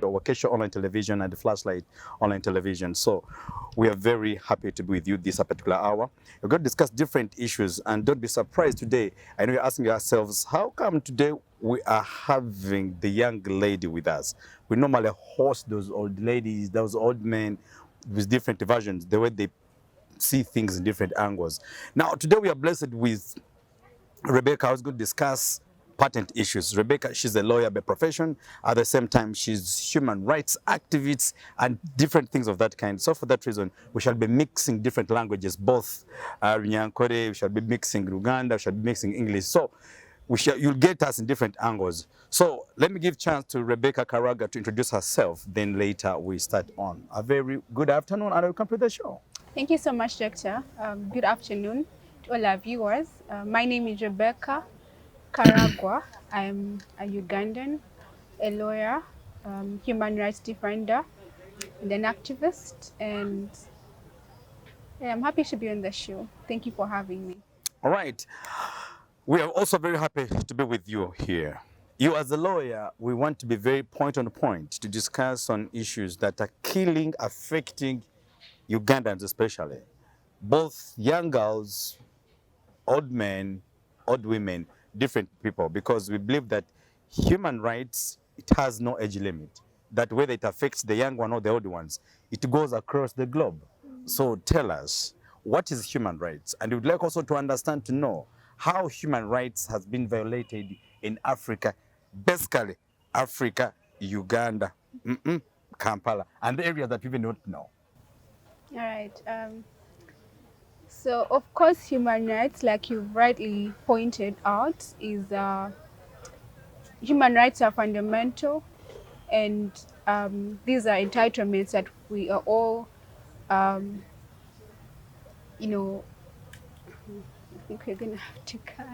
Wakesha Online Television and the Flashlight Online Television. So we are very happy to be with you this particular hour. We're going to discuss different issues, and don't be surprised today. I know you're asking yourselves, how come today we are having the young lady with us? We normally host those old ladies, those old men with different versions, the way they see things in different angles. Now, today we are blessed with Rebbecca, who's going to discuss patent issues. Rebbecca, she's a lawyer by profession. At the same time, she's human rights activist and different things of that kind. So for that reason, we shall be mixing different languages, both Runyankore, we shall be mixing Luganda, we shall be mixing English. So you'll get us in different angles. So let me give chance to Rebbecca Karagwa to introduce herself. Then later we start on. A very good afternoon, and welcome to the show. Thank you so much, Doctor. Good afternoon to all our viewers. My name is Rebbecca Karagwa. I'm a Ugandan, a lawyer, human rights defender, and an activist. And yeah, I'm happy to be on the show. Thank you for having me. All right. We are also very happy to be with you here. You as a lawyer, we want to be very point on point to discuss on issues that are killing, affecting Ugandans especially. Both young girls, old men, old women, different people, because we believe that human rights, it has no age limit. That whether it affects the young one or the old ones, it goes across the globe. So tell us, what is human rights? And we'd like also to understand, to know how human rights has been violated in Africa, basically Africa, Uganda, Kampala, and the areas that we even don't know. All right. So, of course, human rights, like you've rightly pointed out, is human rights are fundamental, and these are entitlements that we are all, um, you know, I think we're gonna have to cut.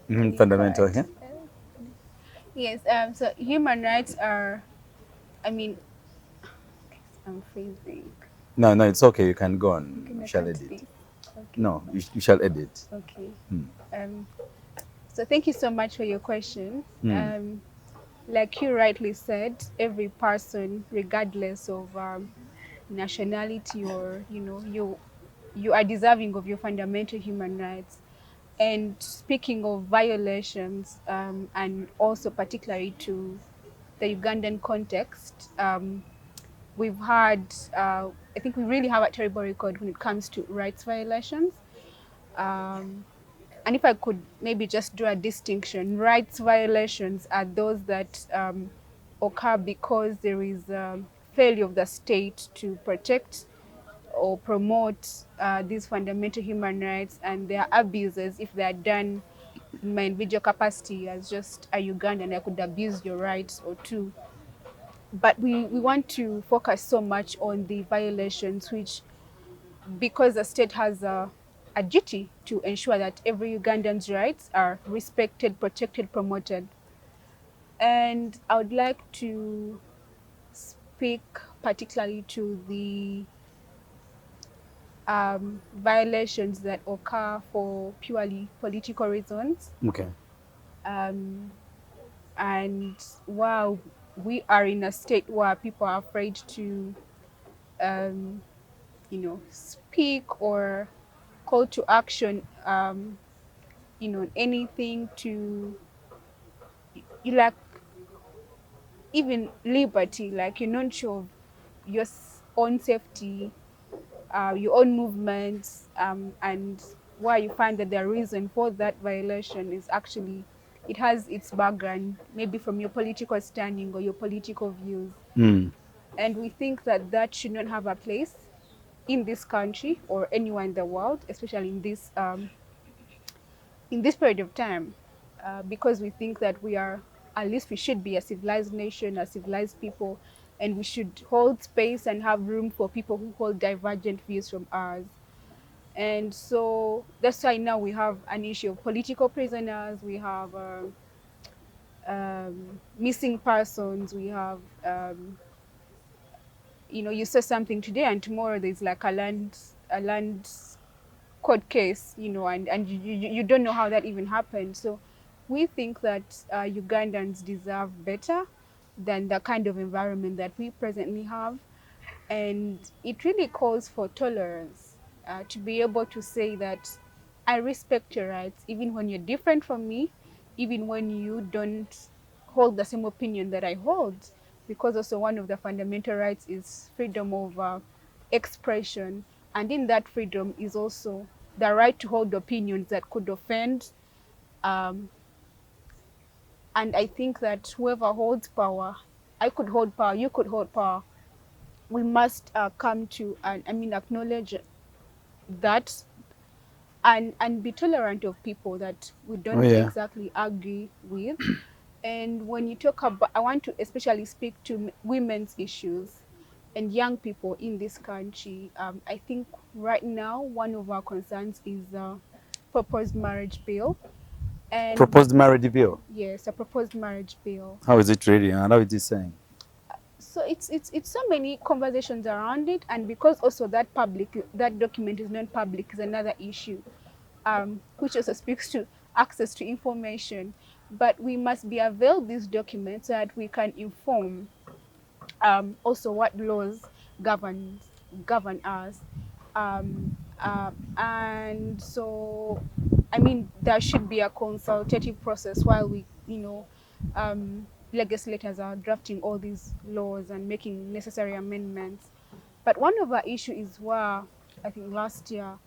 Can you Fundamental, cut? yeah? Yes. So human rights are. I mean, I'm freezing. No, no, it's okay. You can go I'm on. You gonna shall cut edit. this. Okay. No, you shall edit. Okay. Hmm. Um. So thank you so much for your question. Hmm. Like you rightly said, every person, regardless of nationality or you are deserving of your fundamental human rights. And speaking of violations, and also particularly to the Ugandan context, we've had, I think we really have a terrible record when it comes to rights violations. Um, and if I could maybe just draw a distinction, rights violations are those that occur because there is failure of the state to protect or promote these fundamental human rights, and their abuses, if they are done in my individual capacity as just a Ugandan, I could abuse your rights or two. But we want to focus so much on the violations, which, because the state has a duty to ensure that every Ugandan's rights are respected, protected, promoted. And I would like to speak particularly to the violations that occur for purely political reasons. Okay. Um, and while we are in a state where people are afraid to, um, speak or call to action, anything to, you like, even liberty, like you're not sure of your own safety, your own movements, and why you find that the reason for that violation is actually, it has its background, maybe from your political standing or your political views. Mm. And we think that that should not have a place in this country or anywhere in the world, especially in this period of time, because we think that we are, at least we should be a civilized nation, a civilized people, and we should hold space and have room for people who hold divergent views from ours. And so that's why now we have an issue of political prisoners, we have missing persons, we have, you say something today and tomorrow there's like a land court case, and you don't know how that even happened. So we think that Ugandans deserve better. than the kind of environment that we presently have. And it really calls for tolerance, to be able to say that I respect your rights, even when you're different from me, even when you don't hold the same opinion that I hold. Because also one of the fundamental rights is freedom of expression. And in that freedom is also the right to hold opinions that could offend. Um, and I think that whoever holds power, I could hold power, you could hold power, we must come to, and I mean, acknowledge that, and be tolerant of people that we Oh don't yeah. exactly agree with. And when you talk about, I want to especially speak to women's issues and young people in this country. I think right now one of our concerns is the proposed marriage bill. And Proposed marriage bill. yes, a proposed marriage bill. How is it really? And how is it saying? So it's so many conversations around it, and because also that document is not public is another issue, which also speaks to access to information. But we must be availed these documents so that we can inform also what laws govern govern us. And so, I mean, there should be a consultative process while we, legislators are drafting all these laws and making necessary amendments. But one of our issue is where I think last year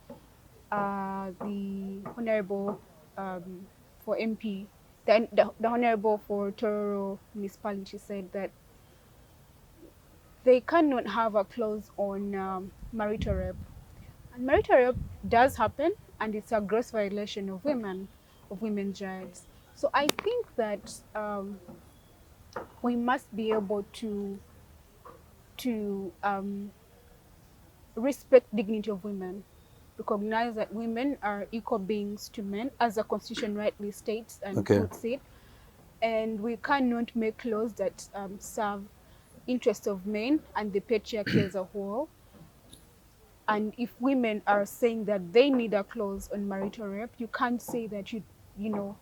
the honorable for MP, the honorable for Toro municipality said that they cannot have a clause on marital rape. And marital rape does happen, and it's a gross violation of women's rights. So I think that we must be able to respect dignity of women, recognize that women are equal beings to men, as the Constitution rightly states and Okay. puts it, and we cannot make laws that serve interests of men and the patriarchy as a whole. And if women are saying that they need a clause on marital rape, you can't say that you know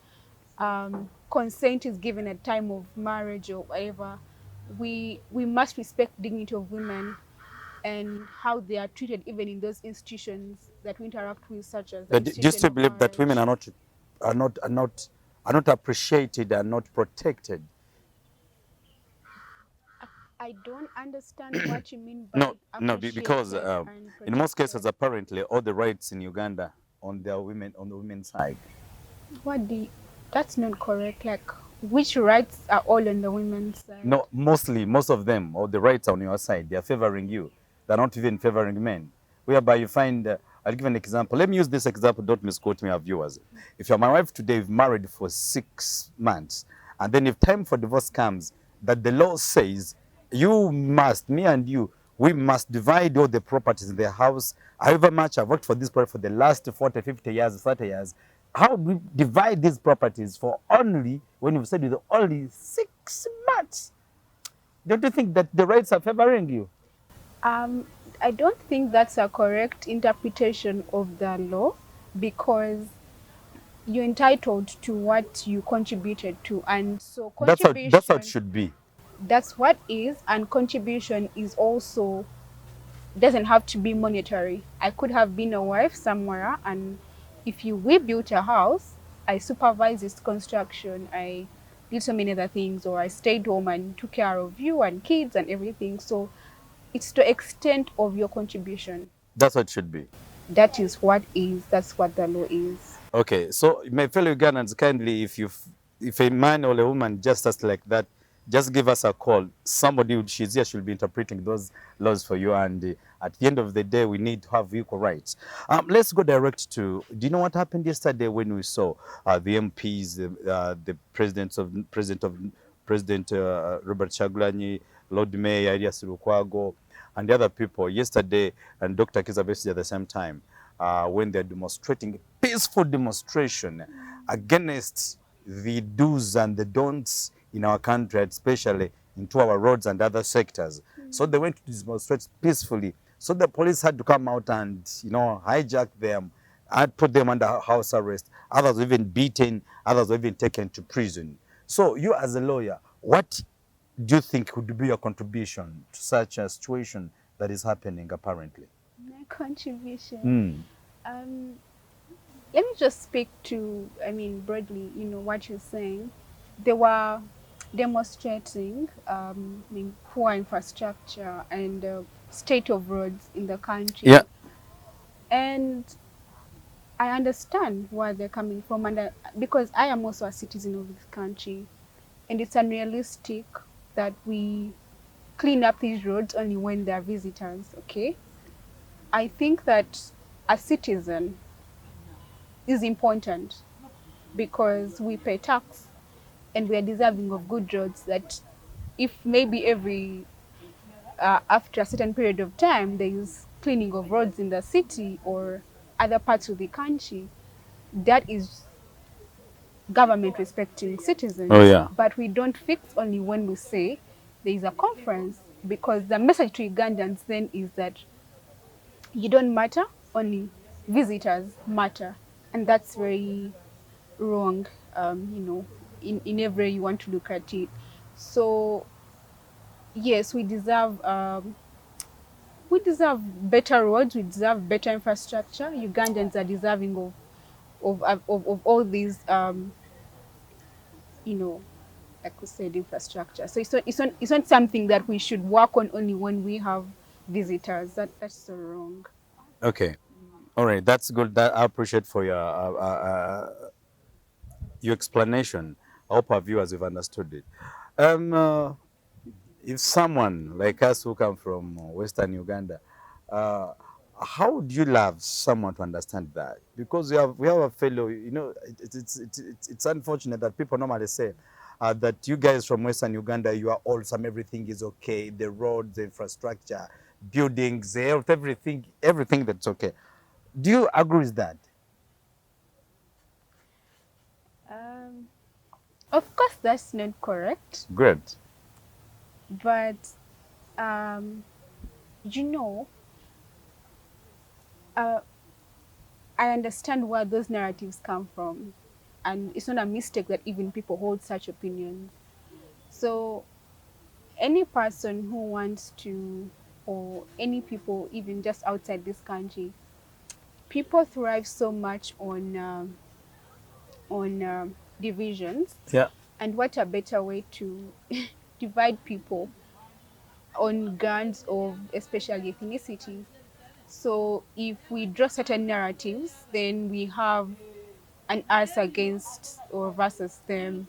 consent is given at time of marriage or whatever. We must respect dignity of women and how they are treated even in those institutions that we interact with, such as the But do you institution still of believe that women marriage. are not appreciated and not protected? I don't understand what you mean No, by no, because appreciated and in most cases, protected. apparently, all the rights in Uganda on the women's side. What do you, that's not correct. Like, which rights are all on the women's side? No, mostly, most of them, or the rights on your side, they are favoring you. They're not even favoring men. Whereby you find, I'll give an example. Let me use this example, don't misquote me, our viewers. If you're my wife today, you've married for 6 months, and then if time for divorce comes, that the law says you must, me and you, we must divide all the properties in the house. However much I've worked for this property for the last 40, 50 years, 30 years, how do we divide these properties for only, when you've said with only 6 months? Don't you think that the rights are favoring you? Um, I don't think that's a correct interpretation of the law, because you're entitled to what you contributed to, and so That's how it contribution, should be. that's what is, and contribution is also, doesn't have to be monetary. I could have been a wife somewhere, and if we built a house, I supervised its construction, I did so many other things, or I stayed home and took care of you and kids and everything. So it's to extent of your contribution. That's what it should be. That is what is, that's what the law is. Okay, so my fellow Ugandans, kindly, if a man or a woman just us like that, just give us a call. Somebody, she's here, she'll be interpreting those laws for you. And at the end of the day, we need to have equal rights. Let's go direct to, do you know what happened yesterday when we saw the MPs, the President Robert Chagulanyi, Lord Mayor Elias Lukwago, and the other people yesterday, and Dr. Kizza Besigye at the same time, when they're demonstrating, peaceful demonstration against the do's and the don'ts in our country, especially into our roads and other sectors. So they went to demonstrate peacefully. So the police had to come out and, hijack them and put them under house arrest. Others were even beaten, others were even taken to prison. So you as a lawyer, what do you think would be your contribution to such a situation that is happening apparently? My contribution. Mm. Um, Let me just speak to, I mean, broadly, what you're saying. They were demonstrating, I mean, poor infrastructure and state of roads in the Yeah. country. And I understand where they're coming from, and because I am also a citizen of this country, and it's unrealistic that we clean up these roads only when there are visitors, okay? I think that a citizen is important because we pay tax and we are deserving of good roads that if maybe every after a certain period of time there is cleaning of roads in the city or other parts of the country, that is government respecting Oh citizens. yeah. But we don't fix only when we say there is a conference, because the message to Ugandans then is that you don't matter, only visitors matter. And that's very wrong, in every way you want to look at it. So yes, we deserve better roads, we deserve better infrastructure. Ugandans are deserving of all these, you know, like we said, infrastructure. So it's not something that we should work on only when we have visitors. That's so wrong. Okay. All right. That's good. That I appreciate for your explanation. I hope our viewers have understood it. Um, uh, if someone like us who come from Western Uganda, uh, how would you love someone to understand that? Because we have a fellow, it's unfortunate that people normally say that you guys from Western Uganda, you are awesome, everything is okay, the roads, the infrastructure, buildings, the health, everything that's okay. Do you agree with that? Um, of course, that's not correct, Great. but um, you know, uh, I understand where those narratives come from, and it's not a mistake that even people hold such opinions. So any person who wants to, or any people even just outside this country, people thrive so much on divisions, Yeah. and what a better way to divide people on grounds of especially ethnicity. So if we draw certain narratives, then we have an us against or versus them,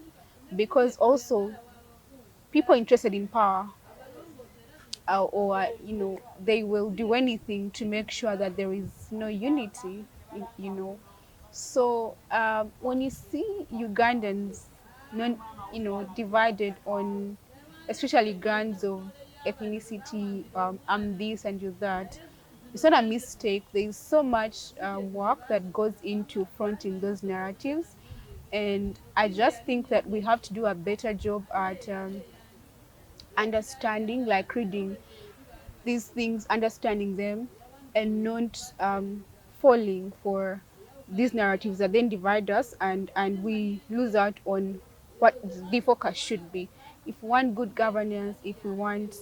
because also people interested in power, or they will do anything to make sure that there is no unity, so when you see Ugandans non divided on especially grounds of ethnicity, I'm this and you that, it's not a mistake. There is so much work that goes into fronting those narratives, and I just think that we have to do a better job at understanding, like reading these things, understanding them, and not falling for these narratives that then divide us, and we lose out on what the focus should be. If we want good governance, if we want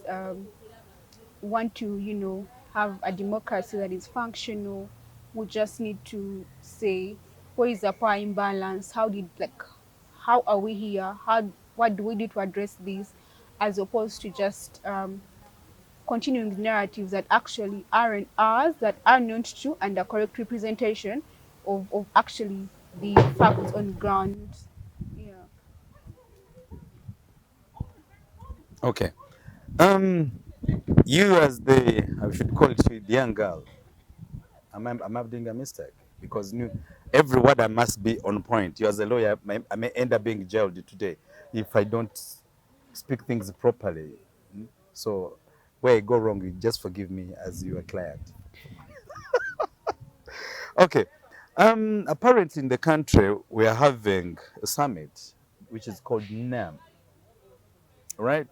to, have a democracy that is functional, we just need to say, where is the power imbalance? How are we here? What do we do to address this, as opposed to just continuing narratives that actually aren't ours, that are not true, and a correct representation of actually the facts on ground. Yeah. Okay. Um, you as the, I should call it the young girl, am I doing a mistake? Because every word I must be on point. You as a lawyer, I may end up being jailed today if I don't speak things properly. So where I go wrong, you just forgive me as your client. Okay. Apparently in the country, we are having a summit, which is called NAM, right?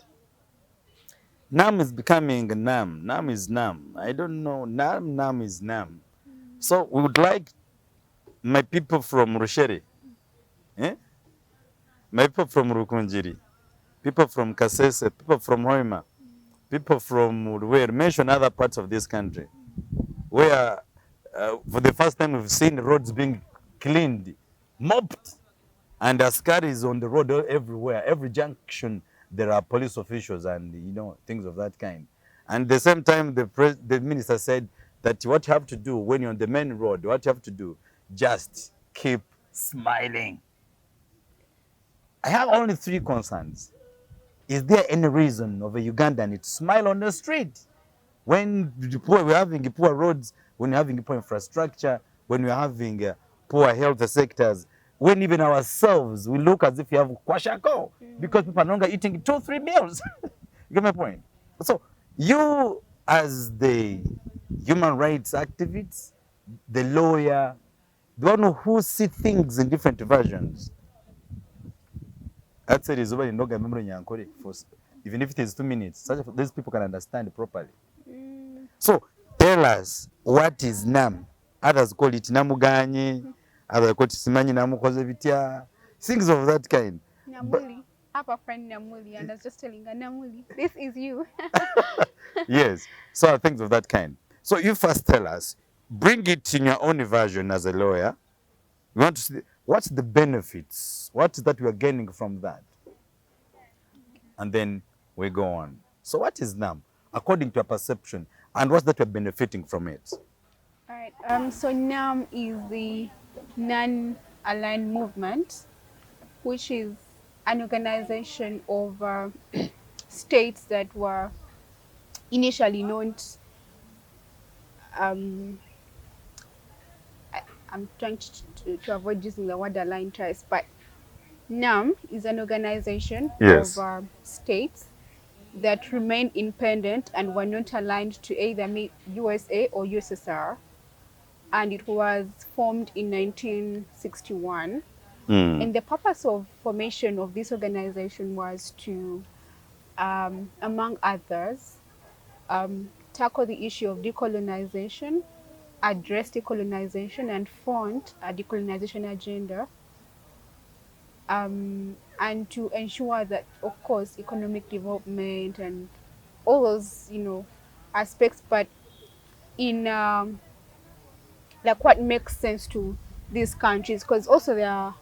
NAM is becoming NAM. NAM is NAM. I don't know. NAM is NAM. So we would like my people from Rusheri, eh? My people from Rukunjiri, people from Kasese, people from Hoima, people from where mention other parts of this country, where for the first time we've seen roads being cleaned, mopped, and askaris on the road everywhere. Every junction there are police officials and things of that kind. And at the same time, the minister said that what you have to do when you're on the main road, what you have to do, just keep smiling. I have only three concerns. Is there any reason of a Ugandan to smile on the street when we're having poor roads, when we're having poor infrastructure, when we're having poor health sectors, when even ourselves we look as if we have kwashako because people are no longer eating 2-3 meals? You get my point? So you, as the human rights activist, the lawyer, the one who see things in different versions, I'd say is over in Noga memory Nyankore for even if it is 2 minutes, such that these people can understand properly. So tell us, what is NAM? Others call it Namuganye, others call it Simanyi Namukoze Vitya, things of that kind. Namuli. I have a friend Namuli, and I was just telling her, Namuli, this is you. Yes, so things of that kind. So you first tell us, bring it in your own version as a lawyer. We want to see what's the benefits, what is that we are gaining from that, and then we go on. So what is NAM according to your perception, and what's that we're benefiting from it? All right. So NAM is the non-aligned movement, which is an organization of states that were initially known. Um, I'm trying to avoid using the word aligned tribes, but NAM is an organization of Yes. states that remain independent and were not aligned to either USA or USSR, and it was formed in 1961. And the purpose of formation of this organization was to, among others, tackle the issue of decolonization, address decolonization, and fund a decolonization agenda, and to ensure that, of course, economic development and all those, aspects, but in like what makes sense to these countries, because also they are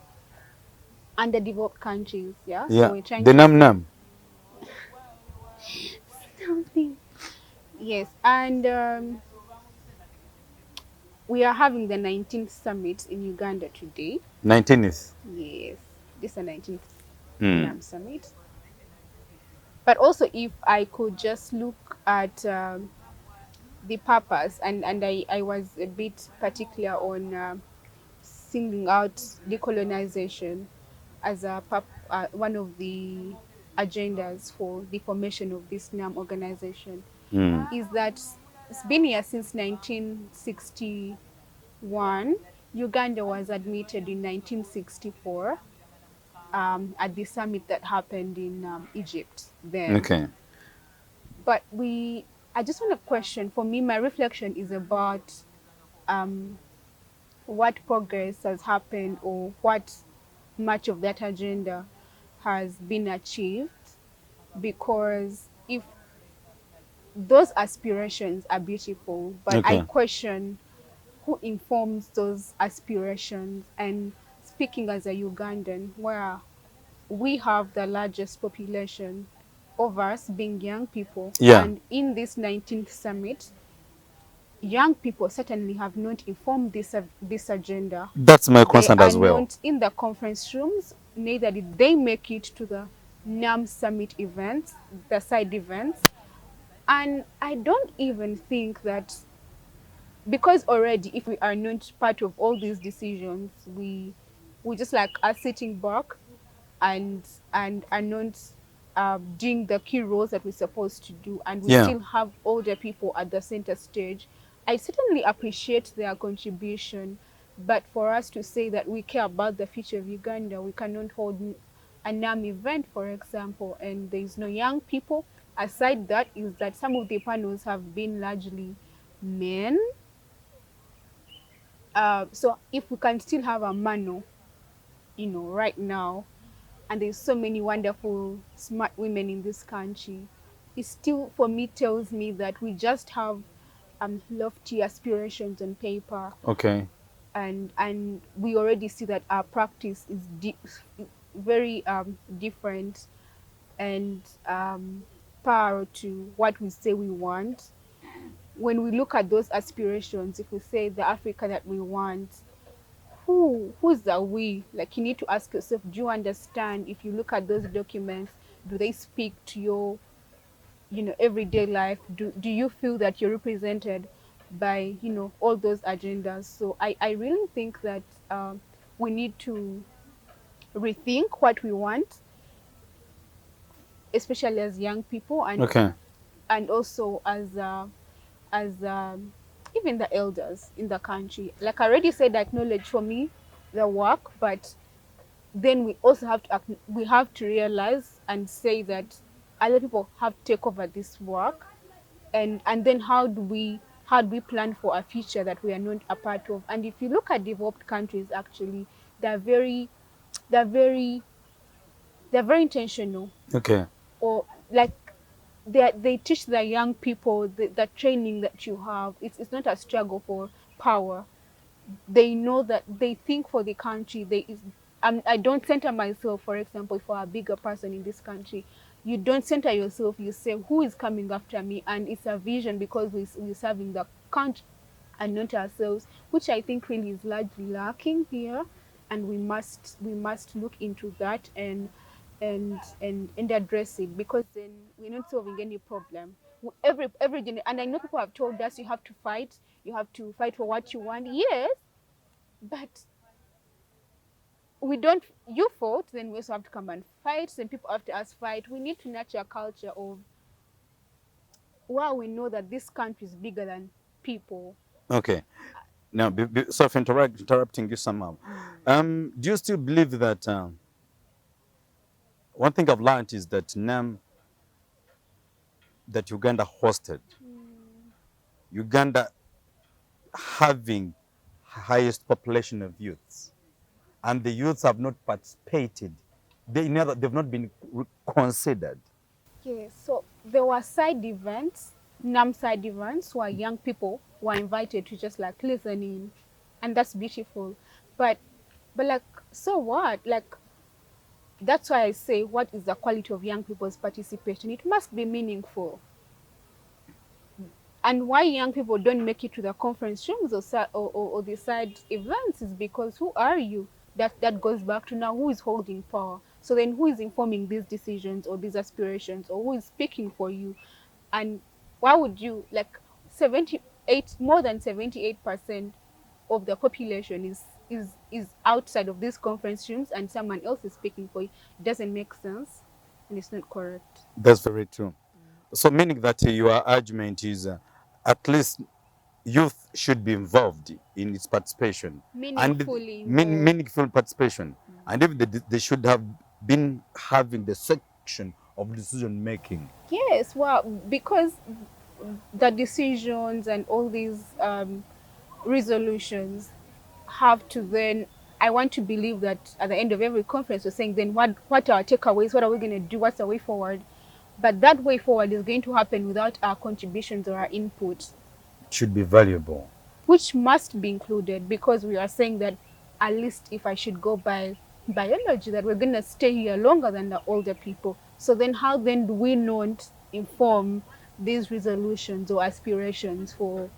underdeveloped countries, yeah. So Yeah, we're trying the to Nam see Nam. something. Yes, and we are having the 19th summit in Uganda today. 19th. Yes, this is the 19th Mm. NAM summit. But also, if I could just look at the purpose, and I was a bit particular on singling out decolonization as one of the agendas for the formation of this NAM organization, is that it's been here since 1961. Uganda was admitted in 1964 at the summit that happened in Egypt then. Okay. But I just want to question, for me, my reflection is about what progress has happened or what much of that agenda has been achieved, because if those aspirations are beautiful, but I Okay. question who informs those aspirations. And speaking as a Ugandan, where we have the largest population of us being young people, Yeah, and in this 19th summit, young people certainly have not informed this agenda. that's my They concern are as well. not in the conference rooms, neither did they make it to the NAM summit events, the side events. And I don't even think that, because already if we are not part of all these decisions, we just like are sitting back and are not doing the key roles that we're supposed to do, and we Yeah, still have older people at the center stage. I certainly appreciate their contribution, but for us to say that we care about the future of Uganda, we cannot hold a NAM event, for example, and there is no young people. Aside that, is that some of the panels have been largely men. So if we can still have a mano, right now, and there's so many wonderful, smart women in this country, it still, for me, tells me that we just have lofty aspirations on paper, Okay. and we already see that our practice is very different and prior to what we say we want. When we look at those aspirations, if we say the Africa that we want, who's the we? Like, you need to ask yourself, do you understand? If you look at those documents, do they speak to your, everyday life? Do you feel that you're represented by, all those agendas? So I really think that we need to rethink what we want, especially as young people, Okay. and also as even the elders in the country. Like I already said, acknowledge for me the work, but then we also we have to realize and say that other people have to take over this work, and then how do we plan for a future that we are not a part of? And if you look at developed countries, actually, they're very they're very they're very intentional, Okay. or like they teach the young people the training that you have. It's not a struggle for power. They know that they think for the country. I don't center myself, for example, for a bigger person in this country. You don't center yourself. You say, who is coming after me? And it's a vision, because we're serving the country and not ourselves, which I think really is largely lacking here. And we must look into that and address it, because then we're not solving any problem. And I know people have told us, you have to fight for what you want. Yes, but we don't. You fought, then we also have to come and fight. Then people after us fight. We need to nurture a culture of, well, we know that this country is bigger than people. Okay. Now, sorry for interrupting you somehow. Do you still believe that one thing I've learned is that NAM that Uganda hosted, Uganda having highest population of youths, and the youths have not participated. They've not been considered. Yes, so there were side events, NAM side events, where young people were invited to just like listen in, and that's beautiful. But like, so what? Like, that's why I say, what is the quality of young people's participation? It must be meaningful. And why young people don't make it to the conference rooms or the side events is because, who are you? That goes back to now, who is holding power? So then, who is informing these decisions or these aspirations, or who is speaking for you? And why would you, like, 78 more than 78% of the population is outside of these conference rooms, and someone else is speaking for you? It doesn't make sense, and it's not correct. That's very true. So meaning that your argument is at least youth should be involved in its participation and Meaningfully involved. meaningful participation, and if they should have been having the section of decision making. Yes, well, because the decisions and all these resolutions have to then, I want to believe that at the end of every conference we're saying, then what are our takeaways, what are we going to do, what's the way forward? But that way forward is going to happen without our contributions or our input, It should be valuable. which must be included, because we are saying that, at least if I should go by biology, that we're going to stay here longer than the older people. So then how then do we not inform these resolutions or aspirations for,